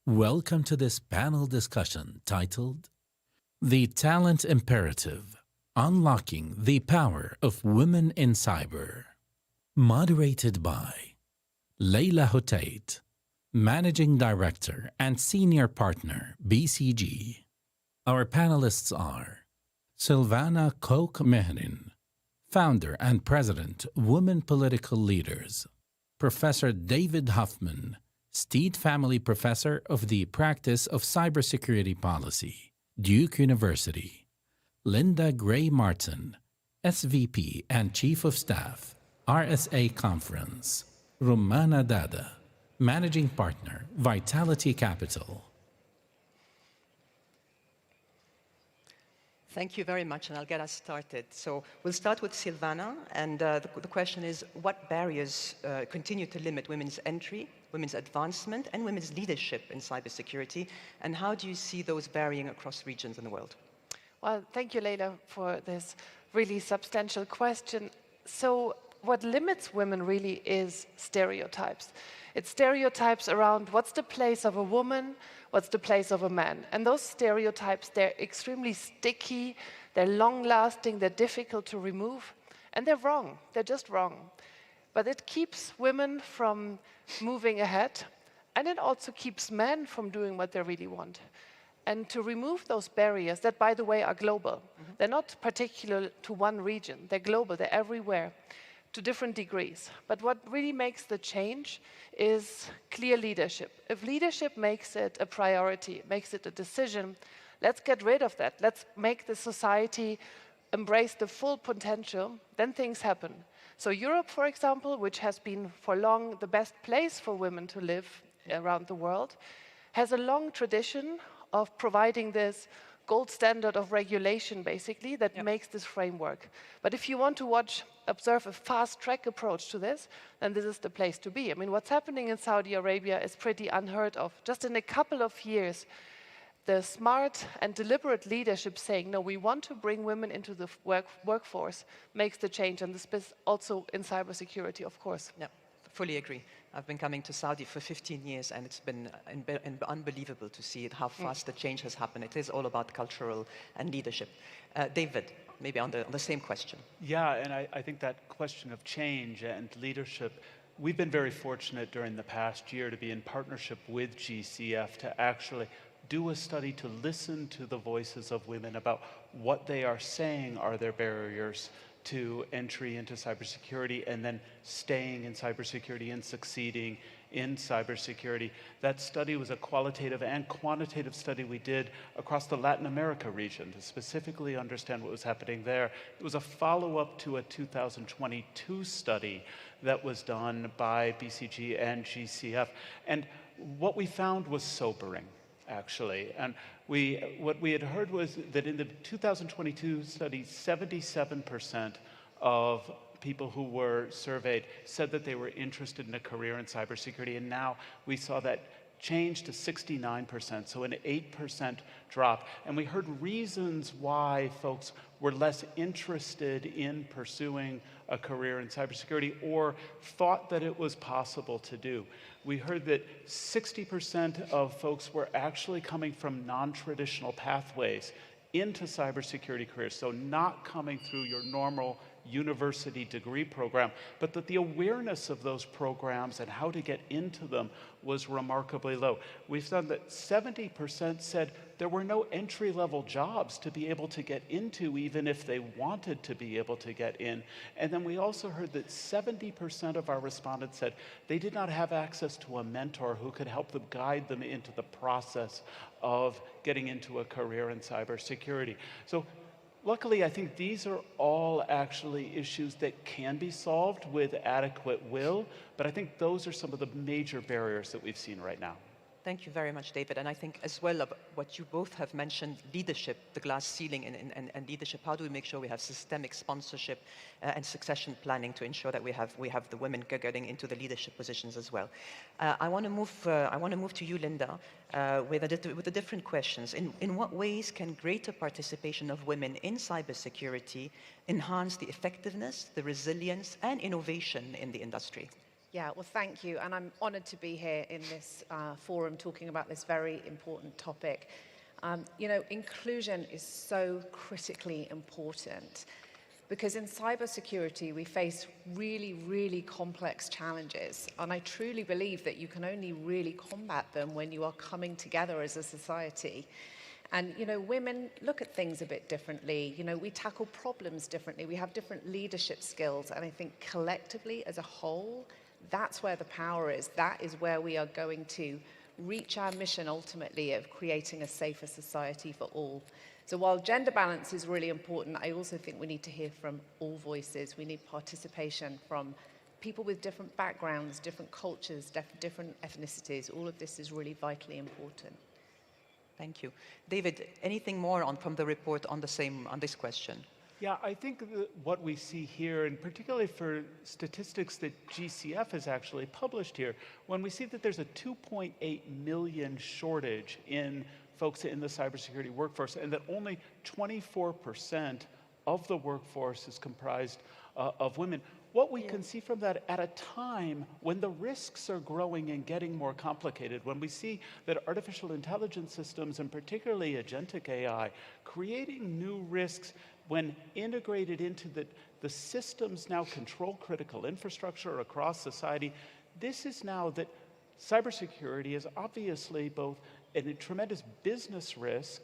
Welcome to this panel discussion titled The Talent Imperative: Unlocking the Power of Women in Cyber. Moderated by Leila Hotait, Managing Director and Senior Partner, BCG. Our panelists are Silvana Koch-Mehrin, Founder and President, Women Political Leaders; Professor David Hoffman, Steed Family Professor of the Practice of Cybersecurity Policy, Duke University; Linda Gray Martin, SVP and Chief of Staff, RSA Conference; Rummana Dada, Managing Partner, Vitality Capital. Thank you very much, and I'll get us started. So we'll start with Silvana, and the question is, what barriers continue to limit women's entry, women's advancement, and women's leadership in cybersecurity, and how do you see those varying across regions in the world? Well, thank you, Leila, for this really substantial question. So what limits women really is stereotypes. It's stereotypes around what's the place of a woman, what's the place of a man. And those stereotypes, they're extremely sticky, they're long-lasting, they're difficult to remove, and they're wrong. They're just wrong. But it keeps women from moving ahead, and it also keeps men from doing what they really want. And to remove those barriers that, by the way, are global. They're not particular to one region. They're global. They're everywhere, to different degrees. But what really makes the change is clear leadership. If leadership makes it a priority, makes it a decision, let's get rid of that. Let's make the society embrace the full potential, then things happen. So Europe, for example, which has been for long the best place for women to live around the world, has a long tradition of providing this gold standard of regulation, basically, that makes this framework. But if you want to observe a fast-track approach to this, then this is the place to be. I mean, what's happening in Saudi Arabia is pretty unheard of. Just in a couple of years, the smart and deliberate leadership saying, no, we want to bring women into the workforce, makes the change, and this is also in cybersecurity, of course. Yeah, fully agree. I've been coming to Saudi for 15 years, and it's been unbelievable to see how fast the change has happened. It is all about cultural and leadership. David, maybe on the same question. Yeah, and I think that question of change and leadership, we've been very fortunate during the past year to be in partnership with GCF to actually do a study to listen to the voices of women about what they are saying are their barriers to entry into cybersecurity and then staying in cybersecurity and succeeding in cybersecurity. That study was a qualitative and quantitative study we did across the Latin America region to specifically understand what was happening there. It was a follow-up to a 2022 study that was done by BCG and GCF. And what we found was sobering, actually. And what we had heard was that in the 2022 study, 77% of people who were surveyed said that they were interested in a career in cybersecurity, and now we saw that change to 69%, so an 8% drop. And we heard reasons why folks were less interested in pursuing a career in cybersecurity or thought that it was possible to do. We heard that 60% of folks were actually coming from non-traditional pathways into cybersecurity careers, so not coming through your normal university degree program, but that the awareness of those programs and how to get into them was remarkably low. We've found that 70% said there were no entry-level jobs to be able to get into, even if they wanted to be able to get in. And then we also heard that 70% of our respondents said they did not have access to a mentor who could help them guide them into the process of getting into a career in cybersecurity. So luckily, I think these are all actually issues that can be solved with adequate will, but I think those are some of the major barriers that we've seen right now. Thank you very much, David. And I think as well of what you both have mentioned, leadership, the glass ceiling and leadership, how do we make sure we have systemic sponsorship and succession planning to ensure that we have the women getting into the leadership positions as well? I want to move to you, Linda, with the different questions. In what ways can greater participation of women in cybersecurity enhance the effectiveness, the resilience, and innovation in the industry? Yeah, well, thank you. And I'm honored to be here in this forum talking about this very important topic. You know, inclusion is so critically important because in cybersecurity, we face really, really complex challenges. And I truly believe that you can only really combat them when you are coming together as a society. And, you know, women look at things a bit differently. You know, we tackle problems differently. We have different leadership skills. And I think collectively as a whole, that's where the power is. That is where we are going to reach our mission ultimately of creating a safer society for all. So while gender balance is really important, I also think we need to hear from all voices. We need participation from people with different backgrounds, different cultures, different ethnicities. All of this is really vitally important. Thank you. David, anything more from the report on this question? Yeah, I think what we see here, and particularly for statistics that GCF has actually published here, when we see that there's a 2.8 million shortage in folks in the cybersecurity workforce, and that only 24% of the workforce is comprised of women, what we can see from that at a time when the risks are growing and getting more complicated, when we see that artificial intelligence systems, and particularly agentic AI, creating new risks when integrated into the systems now control critical infrastructure across society. This is now that cybersecurity is obviously both a tremendous business risk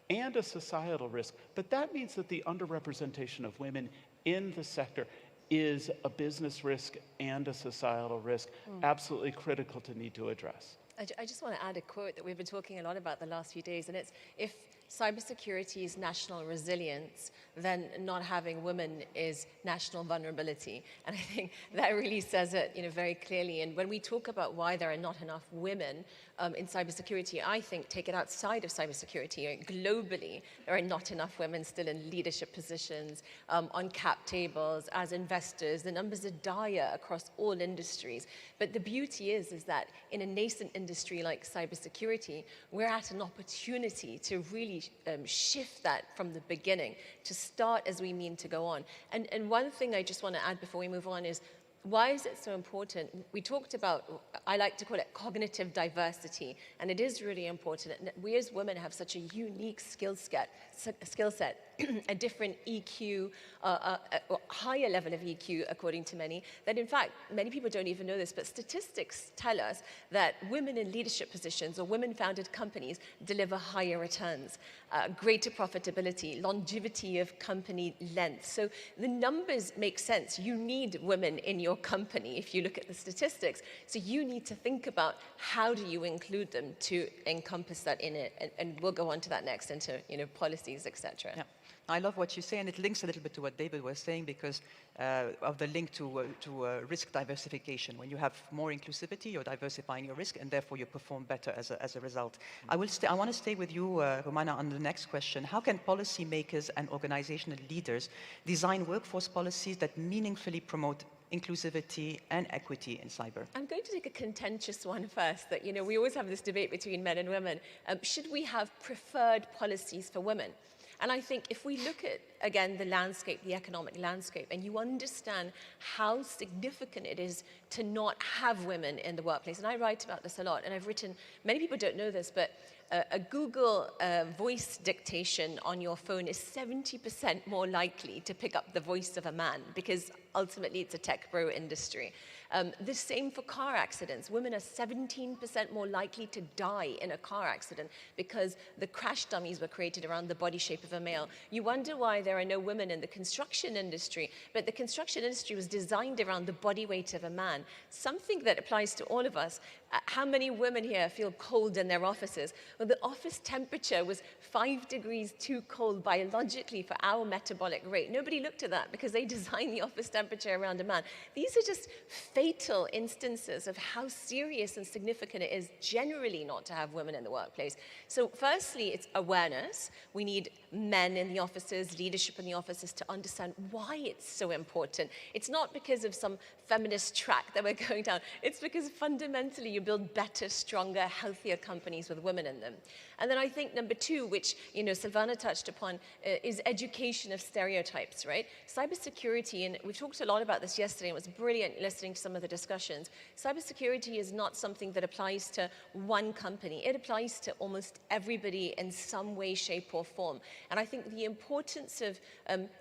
and a societal risk. But that means that the underrepresentation of women in the sector is a business risk and a societal risk, absolutely critical to need to address. I just want to add a quote that we've been talking a lot about the last few days, and it's, if cybersecurity is national resilience, then not having women is national vulnerability. And I think that really says it, you know, very clearly. And when we talk about why there are not enough women in cybersecurity, I think, take it outside of cybersecurity. Globally, there are not enough women still in leadership positions, on cap tables, as investors. The numbers are dire across all industries. But the beauty is that in a nascent industry like cybersecurity, we're at an opportunity to really shift that from the beginning, to start as we mean to go on. And one thing I just want to add before we move on is, why is it so important? We talked about, I like to call it cognitive diversity, and it is really important. We as women have such a unique skill set, a different EQ, a higher level of EQ, according to many, that in fact, many people don't even know this, but statistics tell us that women in leadership positions or women-founded companies deliver higher returns, greater profitability, longevity of company length. So the numbers make sense. You need women in your company if you look at the statistics. So you need to think about how do you include them to encompass that in it. And we'll go on to that next, into, you know, policies, etc. Yeah. I love what you say, and it links a little bit to what David was saying because of the link to risk diversification. When you have more inclusivity, you're diversifying your risk, and therefore you perform better as a result. I want to stay with you, Rummana, on the next question. How can policymakers and organizational leaders design workforce policies that meaningfully promote inclusivity and equity in cyber? I'm going to take a contentious one first, that, you know, we always have this debate between men and women. Should we have preferred policies for women? And I think if we look at, again, the landscape, the economic landscape, and you understand how significant it is to not have women in the workplace, and I write about this a lot, and I've written, many people don't know this, but a Google voice dictation on your phone is 70% more likely to pick up the voice of a man, because ultimately it's a tech bro industry. The same for car accidents. Women are 17% more likely to die in a car accident because the crash dummies were created around the body shape of a male. You wonder why there are no women in the construction industry, but the construction industry was designed around the body weight of a man. Something that applies to all of us. How many women here feel cold in their offices? Well, the office temperature was 5 degrees too cold biologically for our metabolic rate. Nobody looked at that because they designed the office temperature around a man. These are just fatal instances of how serious and significant it is generally not to have women in the workplace. So firstly, it's awareness. We need men in the offices, leadership in the offices, to understand why it's so important. It's not because of some feminist track that we're going down. It's because fundamentally you build better, stronger, healthier companies with women in them. And then I think number two, which, you know, Silvana touched upon, is education of stereotypes, right? Cybersecurity, and we've talked a lot about this yesterday, and it was brilliant listening to some some of the discussions, cybersecurity is not something that applies to one company. It applies to almost everybody in some way, shape, or form. And I think the importance of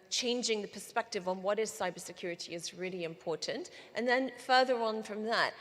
changing the perspective on what is cybersecurity is really important. And then further on from that,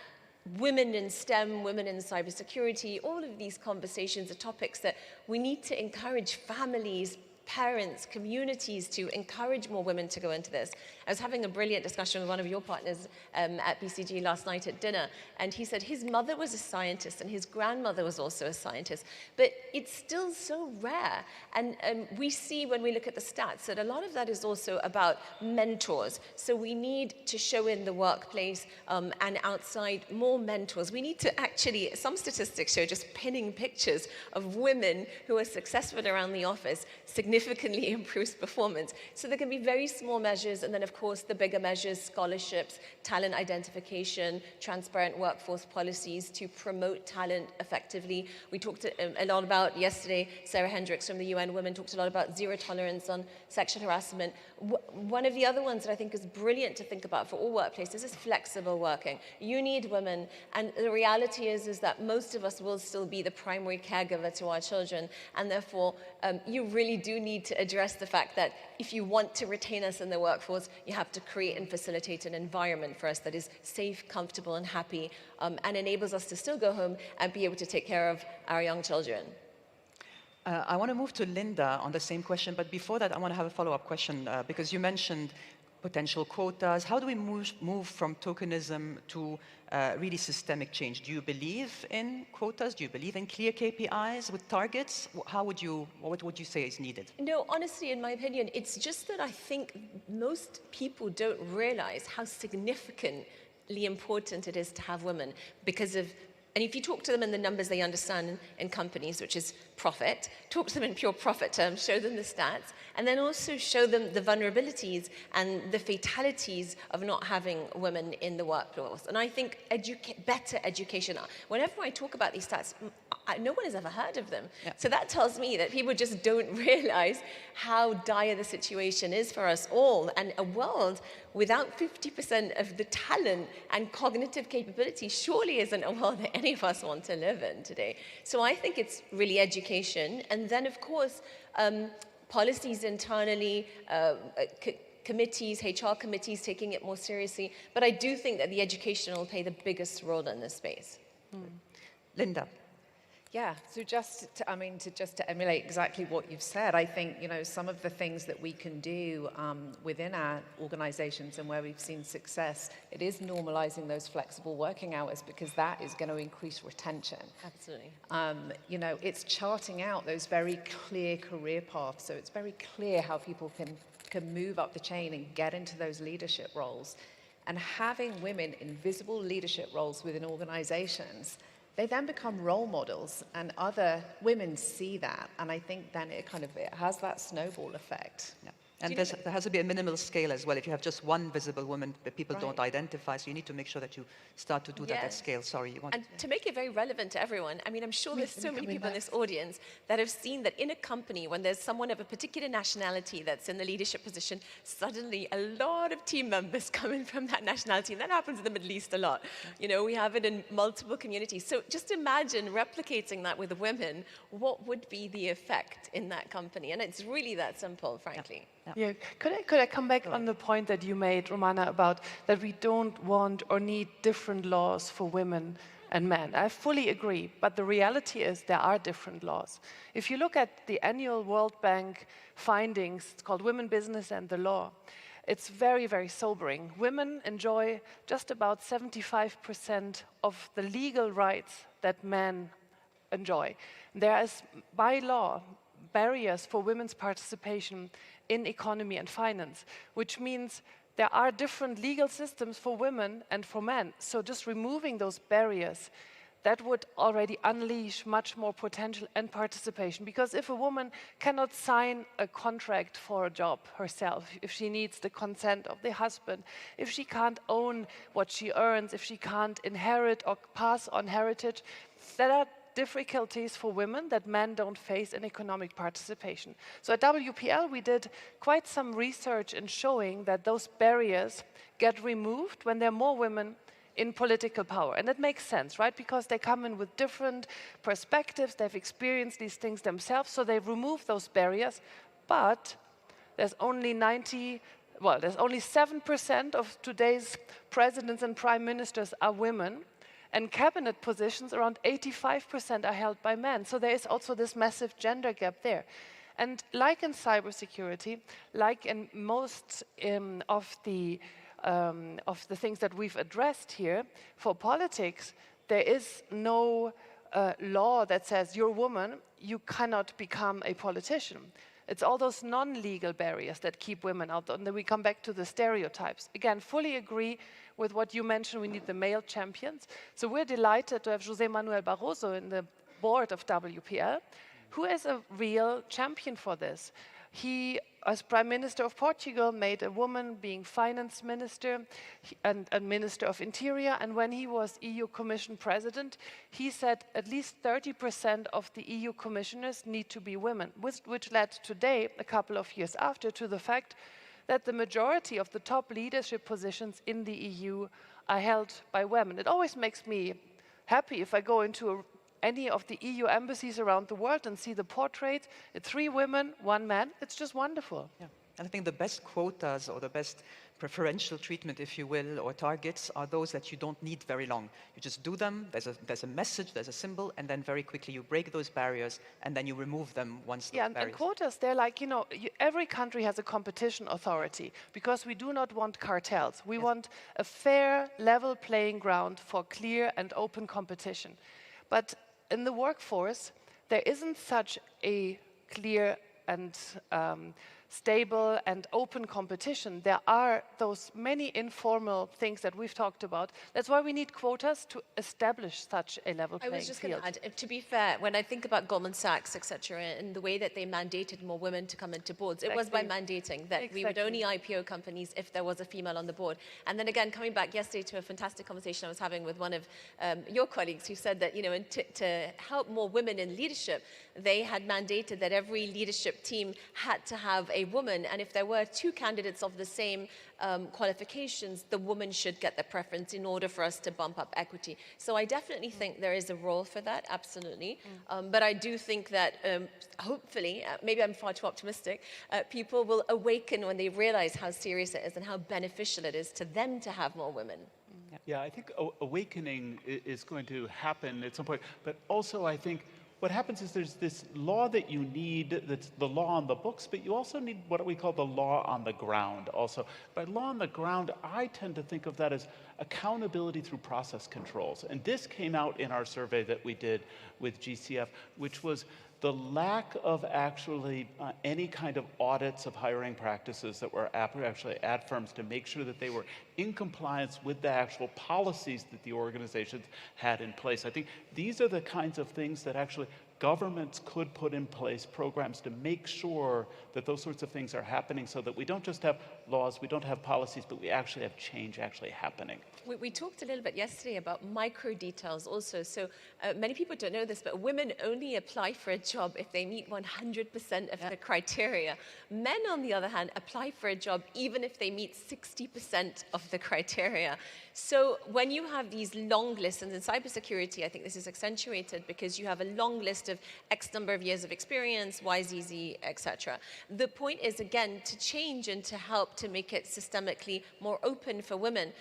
women in STEM, women in cybersecurity, all of these conversations are topics that we need to encourage families, parents, communities to encourage more women to go into this. I was having a brilliant discussion with one of your partners at BCG last night at dinner, and he said his mother was a scientist and his grandmother was also a scientist, but it's still so rare. And we see when we look at the stats that a lot of that is also about mentors. So we need to show in the workplace and outside more mentors. We need to actually, some statistics show just pinning pictures of women who are successful around the office significantly improves performance. So there can be very small measures, and then of course the bigger measures, scholarships, talent identification, transparent workforce policies to promote talent effectively. We talked a lot about yesterday, Sarah Hendricks from the UN Women talked a lot about zero tolerance on sexual harassment. One of the other ones that I think is brilliant to think about for all workplaces is flexible working. You need women, and the reality is that most of us will still be the primary caregiver to our children, and therefore you really do need to address the fact that if you want to retain us in the workforce, you have to create and facilitate an environment for us that is safe, comfortable, and happy, and enables us to still go home and be able to take care of our young children. I want to move to Linda on the same question, but before that, I want to have a follow-up question because you mentioned potential quotas. How do we move from tokenism to really systemic change? Do you believe in quotas? Do you believe in clear KPIs with targets? What would you say is needed? No, honestly, in my opinion, it's just that I think most people don't realize how significantly important it is to have women because of. And if you talk to them in the numbers they understand in companies, which is profit, talk to them in pure profit terms, show them the stats, and then also show them the vulnerabilities and the fatalities of not having women in the workforce. And I think better education. Whenever I talk about these stats, no one has ever heard of them. Yeah. So that tells me that people just don't realize how dire the situation is for us all. And a world without 50% of the talent and cognitive capability surely isn't a world that any of us want to live in today. So I think it's really education. And then, of course, policies internally, committees, HR committees taking it more seriously. But I do think that the education will play the biggest role in this space. Linda. Yeah, so just to emulate exactly what you've said, I think, some of the things that we can do within our organizations and where we've seen success, it is normalizing those flexible working hours because that is going to increase retention. Absolutely. It's charting out those very clear career paths. So it's very clear how people can move up the chain and get into those leadership roles. And having women in visible leadership roles within organizations, they then become role models, and other women see that, and I think then it has that snowball effect. Yeah. And there has to be a minimal scale as well. If you have just one visible woman that people don't identify, so you need to make sure that you start to do that at scale. Sorry, you want And to make it very relevant to everyone, I mean, I'm sure there's so many people in this audience that have seen that in a company, when there's someone of a particular nationality that's in the leadership position, suddenly a lot of team members come in from that nationality, and that happens in the Middle East a lot. We have it in multiple communities. So just imagine replicating that with women. What would be the effect in that company? And it's really that simple, frankly. Yeah, could I come back on the point that you made, Rummana, about that we don't want or need different laws for women and men? I fully agree, but the reality is there are different laws. If you look at the annual World Bank findings, it's called Women, Business and the Law, it's very, very sobering. Women enjoy just about 75% of the legal rights that men enjoy. There is, by law, barriers for women's participation in economy and finance, which means there are different legal systems for women and for men. So just removing those barriers, that would already unleash much more potential and participation. Because if a woman cannot sign a contract for a job herself, if she needs the consent of the husband, if she can't own what she earns, if she can't inherit or pass on heritage, there are difficulties for women that men don't face in economic participation. So at WPL, we did quite some research in showing that those barriers get removed when there are more women in political power. And that makes sense, right? Because they come in with different perspectives, they've experienced these things themselves, so they remove those barriers. But there's only 7% of today's presidents and prime ministers are women, and cabinet positions, around 85% are held by men. So there is also this massive gender gap there. And like in cybersecurity, like in most of the things that we've addressed here, for politics, there is no law that says you're a woman, you cannot become a politician. It's all those non-legal barriers that keep women out. And then we come back to the stereotypes. Again, fully agree with what you mentioned, we need the male champions. So we're delighted to have José Manuel Barroso in the board of WPL, who is a real champion for this. He, as Prime Minister of Portugal, made a woman being finance minister and Minister of Interior. And when he was EU Commission President, he said at least 30% of the EU commissioners need to be women, which led today, a couple of years after, to the fact that the majority of the top leadership positions in the EU are held by women. It always makes me happy if I go into any of the EU embassies around the world and see the portrait, 3 women, 1 man. It's just wonderful. Yeah. And I think the best quotas or the best preferential treatment, if you will, or targets are those that you don't need very long. You just do them, there's a message, there's a symbol, and then very quickly you break those barriers, and then you remove them once those barriers. And quotas, they're like, every country has a competition authority, because we do not want cartels. We want a fair, level playing ground for clear and open competition. But in the workforce, there isn't such a clear and stable and open competition. There are those many informal things that we've talked about. That's why we need quotas to establish such a level playing field. I was just going to add, to be fair, when I think about Goldman Sachs, etc., and the way that they mandated more women to come into boards, it was by mandating that we would only IPO companies if there was a female on the board. And then again, coming back yesterday to a fantastic conversation I was having with one of your colleagues who said that, to help more women in leadership, they had mandated that every leadership team had to have a woman, and if there were 2 candidates of the same qualifications, the woman should get the preference in order for us to bump up equity. So I definitely think there is a role for that, absolutely. But I do think that hopefully, maybe I'm far too optimistic, people will awaken when they realize how serious it is and how beneficial it is to them to have more women. Yeah, I think awakening is going to happen at some point, but also I think what happens is there's this law that you need, that's the law on the books, but you also need what we call the law on the ground also. By law on the ground, I tend to think of that as accountability through process controls. And this came out in our survey that we did with GCF, which was the lack of actually any kind of audits of hiring practices that were actually at firms to make sure that they were in compliance with the actual policies that the organizations had in place. I think these are the kinds of things that actually governments could put in place programs to make sure that those sorts of things are happening, so that we don't just have laws, we don't have policies, but we actually have change actually happening. We talked a little bit yesterday about micro details also. So many people don't know this, but women only apply for a job if they meet 100% of the criteria. Men, on the other hand, apply for a job even if they meet 60% of the criteria. So when you have these long lists, and in cybersecurity, I think this is accentuated because you have a long list of X number of years of experience, YZZ, etc. The point is, again, to change and to help to make it systemically more open for women.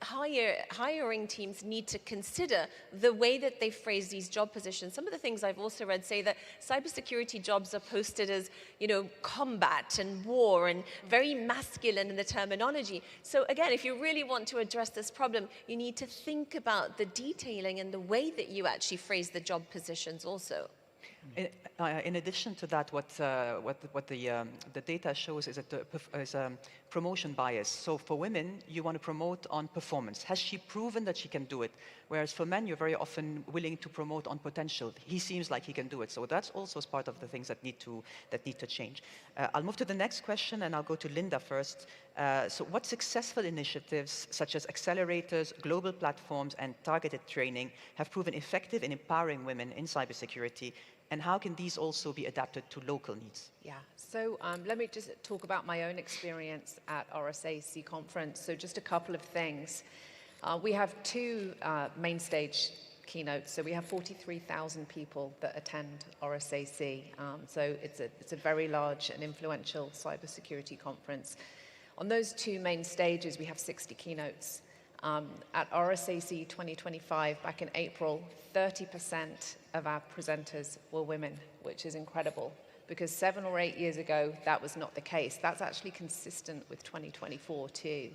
Hiring teams need to consider the way that they phrase these job positions. Some of the things I've also read say that cybersecurity jobs are posted as, combat and war and very masculine in the terminology. So again, if you really want to address this problem, you need to think about the detailing and the way that you actually phrase the job positions also. In addition to that, what the data shows is that promotion bias. So for women, you want to promote on performance. Has she proven that she can do it? Whereas for men, you're very often willing to promote on potential. He seems like he can do it. So that's also part of the things that need to change. I'll move to the next question, and I'll go to Linda first. So what successful initiatives, such as accelerators, global platforms, and targeted training, have proven effective in empowering women in cybersecurity? And how can these also be adapted to local needs? Yeah, so let me just talk about my own experience at RSAC conference. So just a couple of things. We have two main stage keynotes. So we have 43,000 people that attend RSAC. So it's a very large and influential cybersecurity conference. On those two main stages, we have 60 keynotes. At RSAC 2025, back in April, 30% of our presenters were women, which is incredible, because 7 or 8 years ago, that was not the case. That's actually consistent with 2024 too.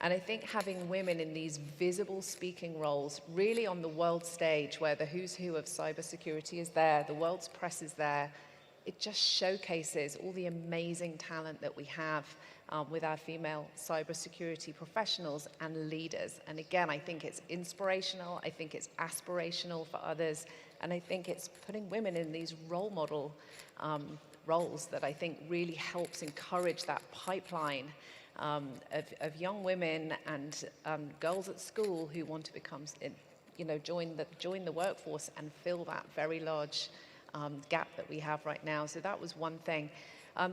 And I think having women in these visible speaking roles, really on the world stage where the who's who of cybersecurity is there, the world's press is there, it just showcases all the amazing talent that we have with our female cybersecurity professionals and leaders. And again, I think it's inspirational, I think it's aspirational for others, and I think it's putting women in these role model roles that I think really helps encourage that pipeline of young women and girls at school who want to become, join the workforce and fill that very large gap that we have right now. So that was one thing.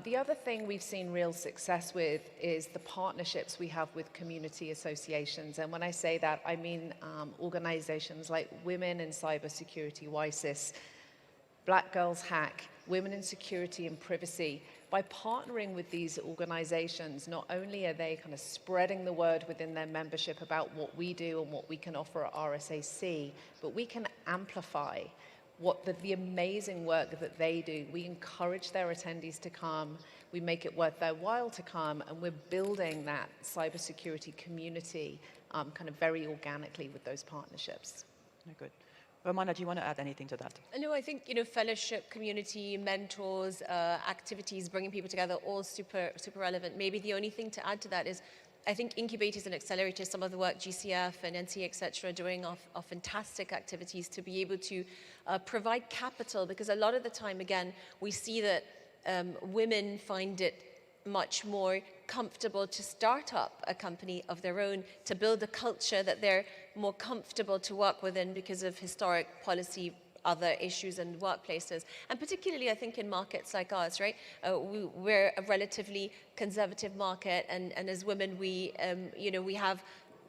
The other thing we've seen real success with is the partnerships we have with community associations. And when I say that, I mean organizations like Women in Cybersecurity, WISIS, Black Girls Hack, Women in Security and Privacy. By partnering with these organizations, not only are they kind of spreading the word within their membership about what we do and what we can offer at RSAC, but we can amplify what the amazing work that they do. We encourage their attendees to come, we make it worth their while to come, and we're building that cybersecurity community kind of very organically with those partnerships. Very good. Rummana, do you want to add anything to that? No, I think, fellowship, community, mentors, activities, bringing people together, all super relevant. Maybe the only thing to add to that is, I think incubators and accelerators, some of the work GCF and NCA, et cetera, are doing are fantastic activities to be able to provide capital, because a lot of the time, again, we see that women find it much more comfortable to start up a company of their own, to build a culture that they're more comfortable to work within because of historic policy, other issues and workplaces. And particularly, I think, in markets like ours, right? We're a relatively conservative market, and as women, we have,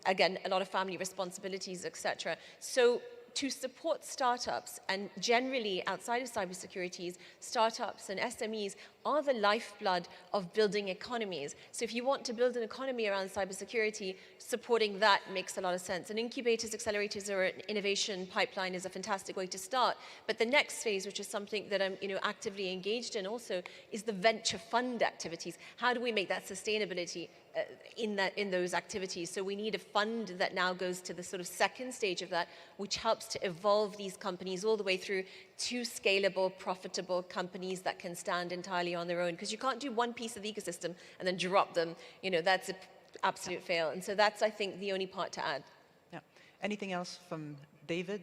again, a lot of family responsibilities, etc. So to support startups, and generally outside of cybersecurity, startups and SMEs are the lifeblood of building economies. So if you want to build an economy around cybersecurity, supporting that makes a lot of sense. And incubators, accelerators, or an innovation pipeline is a fantastic way to start. But the next phase, which is something that I'm actively engaged in also, is the venture fund activities. How do we make that sustainability in those activities? So we need a fund that now goes to the sort of second stage of that, which helps to evolve these companies all the way through to scalable, profitable companies that can stand entirely on their own. Because you can't do one piece of the ecosystem and then drop them. That's an absolute fail. And so that's, I think, the only part to add. Yeah. Anything else from David?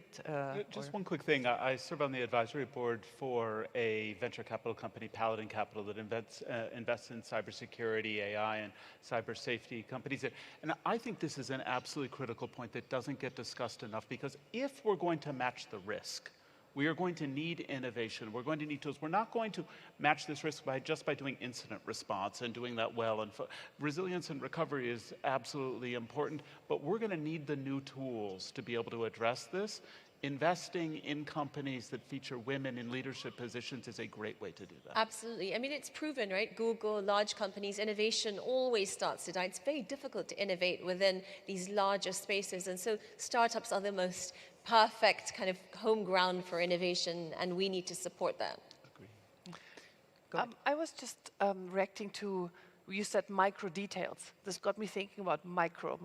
Just one quick thing. I serve on the advisory board for a venture capital company, Paladin Capital, that invests in cybersecurity, AI, and cyber safety companies. And I think this is an absolutely critical point that doesn't get discussed enough, because if we're going to match the risk, we are going to need innovation. We're going to need tools. We're not going to match this risk just by doing incident response and doing that well. And resilience and recovery is absolutely important, but we're going to need the new tools to be able to address this. Investing in companies that feature women in leadership positions is a great way to do that. Absolutely. I mean, it's proven, right? Google, large companies, innovation always starts to die. It's very difficult to innovate within these larger spaces. And so startups are the most perfect kind of home ground for innovation, and we need to support that. Agree. I was just reacting to, you said micro details. This got me thinking about micro,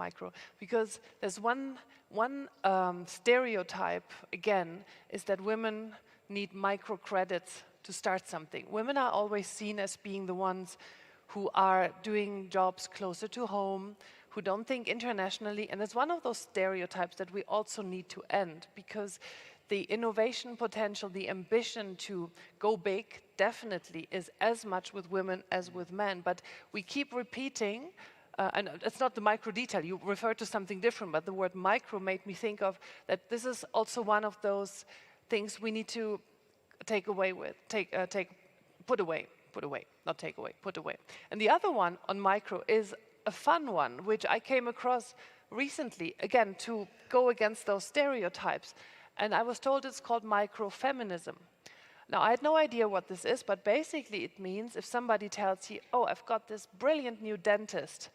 because there's one stereotype, again, is that women need micro credits to start something. Women are always seen as being the ones who are doing jobs closer to home, who don't think internationally, and it's one of those stereotypes that we also need to end, because the innovation potential, the ambition to go big definitely is as much with women as with men, but we keep repeating, and it's not the micro detail, you refer to something different, but the word micro made me think of that this is also one of those things we need to put away. And the other one on micro is a fun one, which I came across recently, again, to go against those stereotypes. And I was told it's called microfeminism. Now, I had no idea what this is, but basically it means if somebody tells you, oh, I've got this brilliant new dentist,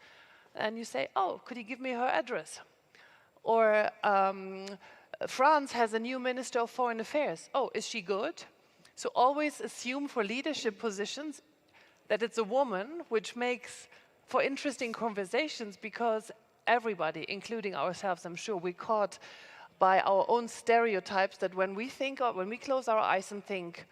and you say, oh, could you give me her address? Or France has a new Minister of Foreign Affairs. Oh, is she good? So always assume for leadership positions that it's a woman, which makes for interesting conversations, because everybody, including ourselves, I'm sure, we're caught by our own stereotypes that when we think of, when we close our eyes and think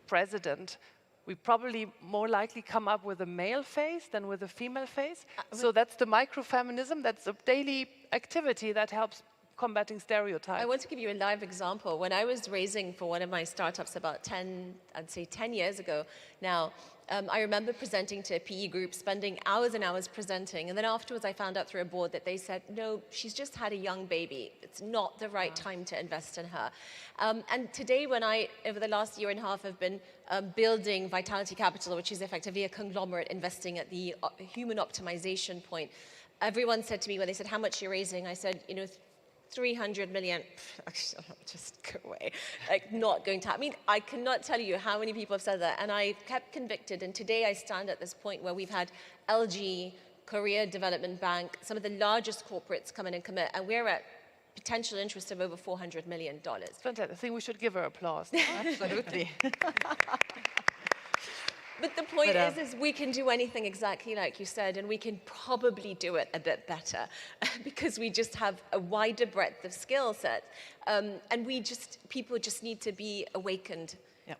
president, we probably more likely come up with a male face than with a female face. So that's the microfeminism, that's a daily activity that helps combating stereotypes. I want to give you a live example. When I was raising for one of my startups about 10 years ago now, I remember presenting to a PE group, spending hours and hours presenting, and then afterwards I found out through a board that they said, no, she's just had a young baby. It's not the right time to invest in her. And today when over the last year and a half, have been building Vitality Capital, which is effectively a conglomerate investing at the human optimization point, everyone said to me when they said, how much you're raising? I said, 300 million, just go away, like not going to, I cannot tell you how many people have said that, and I kept convicted, and today I stand at this point where we've had LG, Korea Development Bank, some of the largest corporates come in and commit, and we're at potential interest of over $400 million. Fantastic. I think we should give her applause. Absolutely. But the point is we can do anything exactly like you said, and we can probably do it a bit better because we just have a wider breadth of skill set. And people just need to be awakened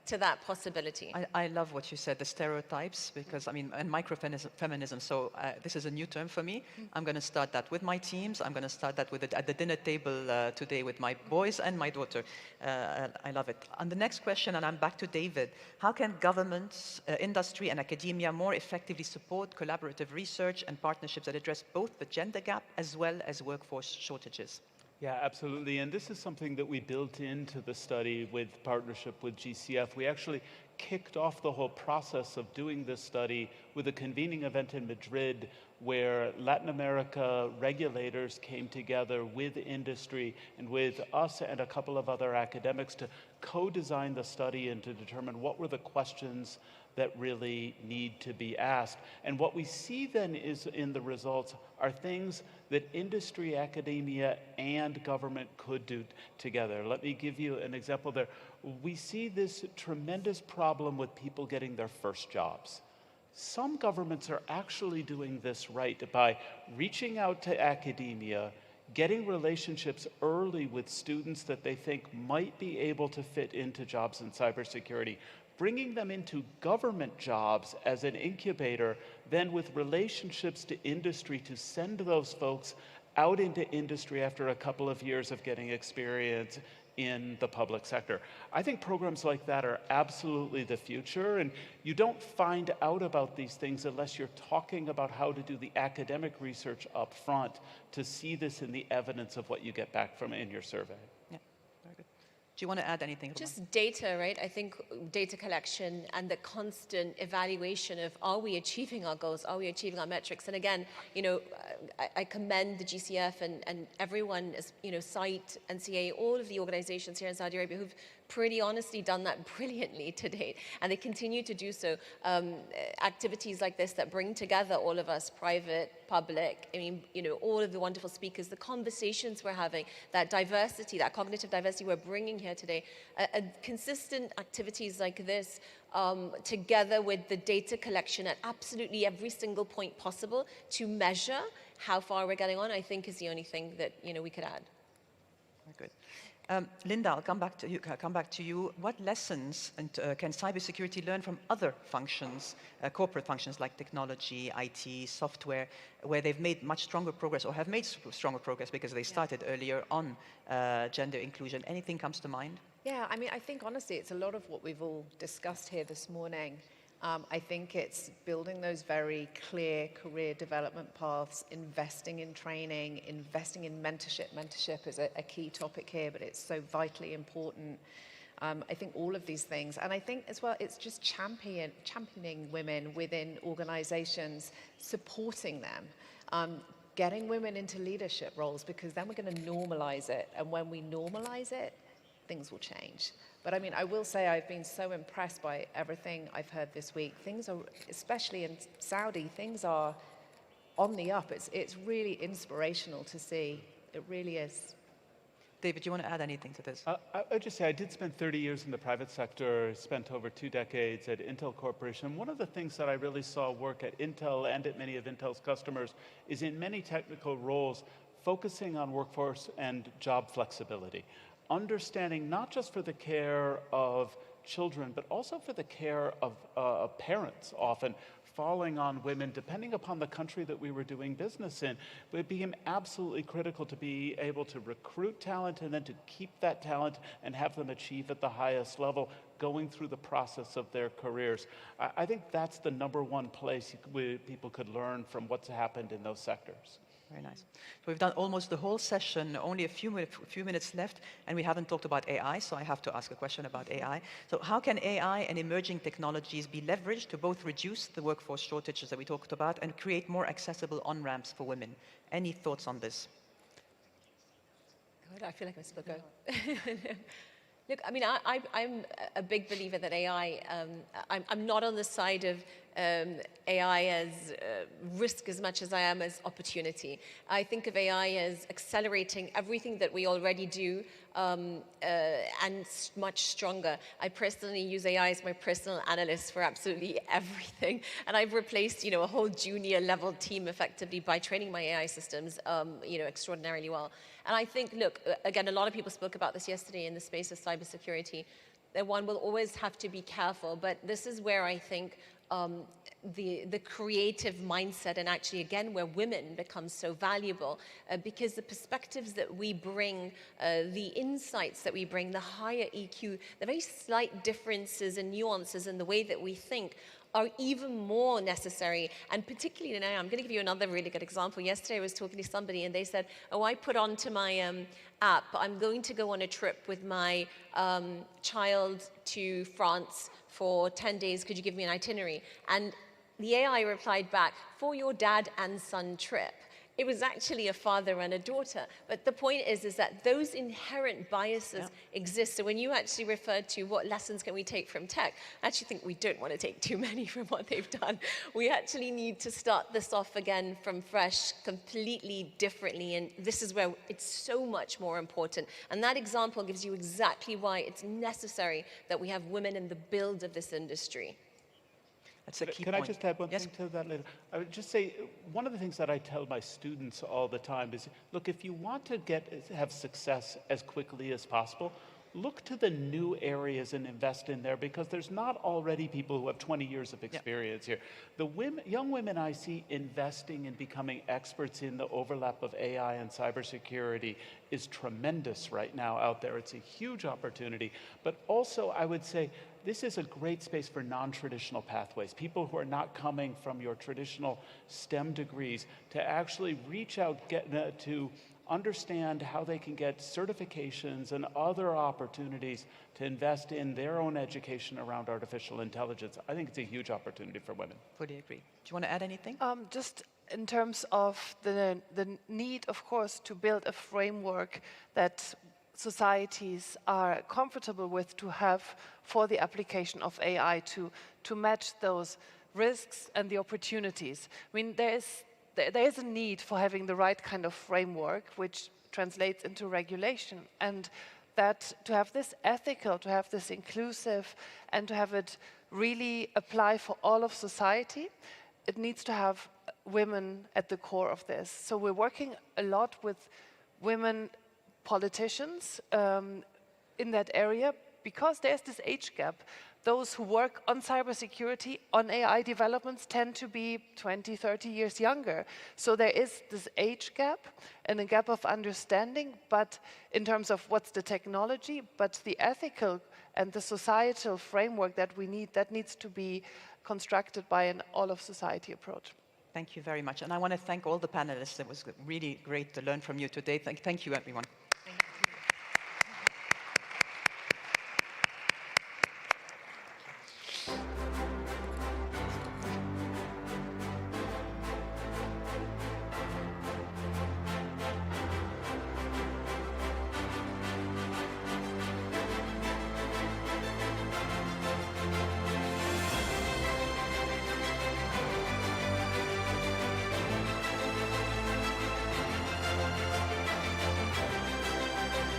to that possibility. I love what you said, the stereotypes, because and microfeminism, so this is a new term for me. I'm going to start that with my teams. I'm going to start that at the dinner table today with my boys and my daughter. I love it. On the next question, and I'm back to David, how can governments, industry and academia more effectively support collaborative research and partnerships that address both the gender gap as well as workforce shortages? Yeah, absolutely. And this is something that we built into the study with partnership with GCF. We actually kicked off the whole process of doing this study with a convening event in Madrid where Latin America regulators came together with industry and with us and a couple of other academics to co-design the study and to determine what were the questions that really need to be asked. And what we see then is in the results are things that industry, academia, and government could do together. Let me give you an example there. We see this tremendous problem with people getting their first jobs. Some governments are actually doing this right by reaching out to academia, getting relationships early with students that they think might be able to fit into jobs in cybersecurity, bringing them into government jobs as an incubator, then with relationships to industry to send those folks out into industry after a couple of years of getting experience in the public sector. I think programs like that are absolutely the future, and you don't find out about these things unless you're talking about how to do the academic research up front to see this in the evidence of what you get back from in your survey. Yeah, very good. Do you want to add anything? Just data, right? I think data collection and the constant evaluation of, are we achieving our goals? Are we achieving our metrics? And again, I commend the GCF and everyone, SITE, NCA, all of the organizations here in Saudi Arabia who've pretty honestly done that brilliantly to date, and they continue to do so. Activities like this that bring together all of us, private, public, all of the wonderful speakers, the conversations we're having, that diversity, that cognitive diversity we're bringing here today, consistent activities like this, together with the data collection at absolutely every single point possible to measure how far we're getting on, I think is the only thing that we could add. Very good. Linda, I'll come back to you. What lessons can cybersecurity learn from other functions, corporate functions like technology, IT, software, where they've made much stronger progress or have made stronger progress because they started earlier on gender inclusion? Anything comes to mind? Yeah, I think honestly, it's a lot of what we've all discussed here this morning. I think it's building those very clear career development paths, investing in training, investing in mentorship. Mentorship is a key topic here, but it's so vitally important. I think all of these things. And I think as well, it's just championing women within organizations, supporting them. getting women into leadership roles, because then we're going to normalize it. And when we normalize it, things will change. But I mean, I will say I've been so impressed by everything I've heard this week. Things are, especially in Saudi, things are on the up. It's really inspirational to see. It really is. David, do you want to add anything to this? I'd just say I did spend 30 years in the private sector, spent over 2 decades at Intel Corporation. One of the things that I really saw work at Intel and at many of Intel's customers is in many technical roles, focusing on workforce and job flexibility. Understanding not just for the care of children, but also for the care of parents often, falling on women, depending upon the country that we were doing business in. It became absolutely critical to be able to recruit talent and then to keep that talent and have them achieve at the highest level, going through the process of their careers. I think that's the #1 place people could learn from what's happened in those sectors. Very nice. So we've done almost the whole session, only a few minutes left, and we haven't talked about AI, so I have to ask a question about AI. So how can AI and emerging technologies be leveraged to both reduce the workforce shortages that we talked about and create more accessible on-ramps for women? Any thoughts on this? God, I feel like I'm supposed to go. Look, I mean, I'm a big believer that AI, I'm not on the side of AI as risk as much as I am as opportunity. I think of AI as accelerating everything that we already do and much stronger. I personally use AI as my personal analyst for absolutely everything. And I've replaced, a whole junior level team effectively by training my AI systems, extraordinarily well. And I think, look, again, a lot of people spoke about this yesterday in the space of cybersecurity, that one will always have to be careful. But this is where I think the creative mindset, and actually, again, where women become so valuable, because the perspectives that we bring, the insights that we bring, the higher EQ, the very slight differences and nuances in the way that we think are even more necessary. And particularly now, I'm going to give you another really good example. Yesterday, I was talking to somebody and they said, oh, I put onto my app, I'm going to go on a trip with my child to France for 10 days. Could you give me an itinerary? And the AI replied back, for your dad and son trip. It was actually a father and a daughter. But the point is that those inherent biases exist. So when you actually referred to what lessons can we take from tech, I actually think we don't want to take too many from what they've done. We actually need to start this off again from fresh, completely differently. And this is where it's so much more important. And that example gives you exactly why it's necessary that we have women in the build of this industry. That's a key Can point. I just add one Yes. thing to that later? I would just say, one of the things that I tell my students all the time is, look, if you want to have success as quickly as possible, look to the new areas and invest in there, because there's not already people who have 20 years of experience here. The young women I see investing in becoming experts in the overlap of AI and cybersecurity is tremendous right now out there. It's a huge opportunity. But also, I would say, this is a great space for non-traditional pathways, people who are not coming from your traditional STEM degrees, to actually reach out, to understand how they can get certifications and other opportunities to invest in their own education around artificial intelligence. I think it's a huge opportunity for women. Fully agree. Do you want to add anything? Just in terms of the need, of course, to build a framework that societies are comfortable with to have for the application of AI to match those risks and the opportunities. I mean, there is a need for having the right kind of framework, which translates into regulation, and that to have this ethical, to have this inclusive, and to have it really apply for all of society, it needs to have women at the core of this. So we're working a lot with women politicians in that area, because there's this age gap. Those who work on cybersecurity, on AI developments, tend to be 20, 30 years younger. So there is this age gap and a gap of understanding, but in terms of what's the technology, but the ethical and the societal framework that we need, that needs to be constructed by an all-of-society approach. Thank you very much. And I want to thank all the panelists. It was really great to learn from you today. Thank you, everyone.